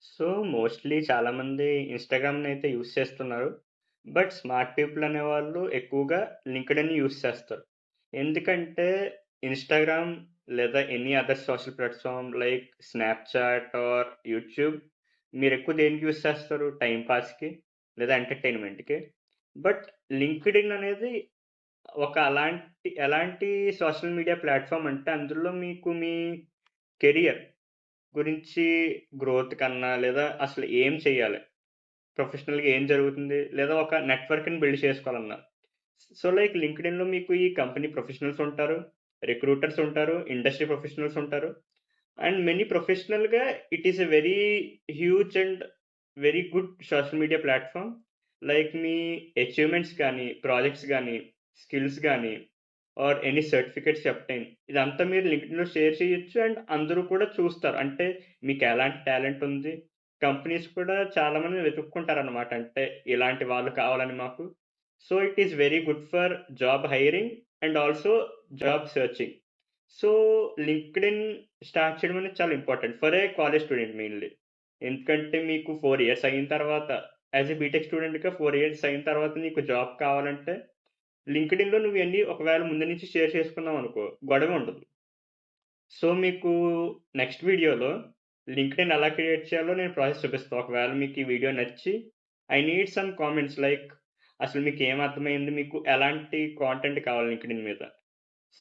So, mostly చాలామంది ఇన్‌స్టాగ్రామ్‌నయితే use చేస్తున్నారు. బట్ స్మార్ట్ పీపుల్ అనేవాళ్ళు ఎక్కువగా లింక్డ్ఇన్ యూజ్ చేస్తారు. ఎందుకంటే ఇన్‌స్టాగ్రామ్ లేదా any other social platform like Snapchat or YouTube మీరెక్కువ దేనికి యూజ్ చేస్తారు? టైమ్ పాస్‌కి లేదా ఎంటర్‌టైన్‌మెంట్‌కి. బట్ లింక్డ్ఇన్ అనేది ఎలాంటి సోషల్ మీడియా ప్లాట్‌ఫార్మ్ అంటే అందులో మీకు మీ కెరియర్ గురించి గ్రోత్ కన్నా లేదా అసలు ఏం చేయాలి? ప్రొఫెషనల్‌గా ఏం జరుగుతుంది? లేదా ఒక నెట్‌వర్క్‌ని బిల్డ్ చేసుకోవాలన్నా. సో, లైక్ లింక్డ్ఇన్‌లో మీకు ఈ కంపెనీ ప్రొఫెషనల్స్ ఉంటారు, రిక్రూటర్స్ ఉంటారు, ఇండస్ట్రీ ప్రొఫెషనల్స్ ఉంటారు. అండ్ మెనీ ప్రొఫెషనల్‌గా it is a very huge and very good social media platform. Like me achievements గానీ, ప్రాజెక్ట్స్ గానీ, స్కిల్స్ గానీ ఆర్ ఎనీ సర్టిఫికేట్స్ అబ్టైన్ ఇదంతా మీరు లింక్డ్ఇన్‌లో షేర్ చేయొచ్చు. అండ్ అందరూ కూడా చూస్తారు. అంటే మీకెలాంటి టాలెంట్ ఉంది. కంపెనీస్ కూడా చాలా మందిని వెతుక్కుంటారనమాట. అంటే ఇలాంటి వాళ్ళు కావాలని మాకు. So, it is very good for job hiring and also job searching. So, LinkedIn start చేయడం అనేది చాలా important for a college student mainly. ఎందుకంటే మీకు 4 ఇయర్స్ అయిన తర్వాత యాస్ ఎ బీటెక్ స్టూడెంట్‌గా 4 ఇయర్స్ అయిన తర్వాత నీకు జాబ్ కావాలంటే లింక్డ్ఇన్‌లో నువ్వు ఇయన్నీ ఒకవేళ ముందు నుంచి షేర్ చేసుకున్నావనుకో గొడవే ఉండదు. సో, మీకు నెక్స్ట్ వీడియోలో లింక్డ్ఇన్ ఎలా క్రియేట్ చేయాలో నేను ప్రాసెస్ చూపిస్తా. ఒకవేళ మీకు ఈ వీడియో నచ్చి I need some comments like అసలు మీకేం అర్థమైంది? మీకు ఎలాంటి కాంటెంట్ కావాలి లింక్డ్ఇన్ మీద?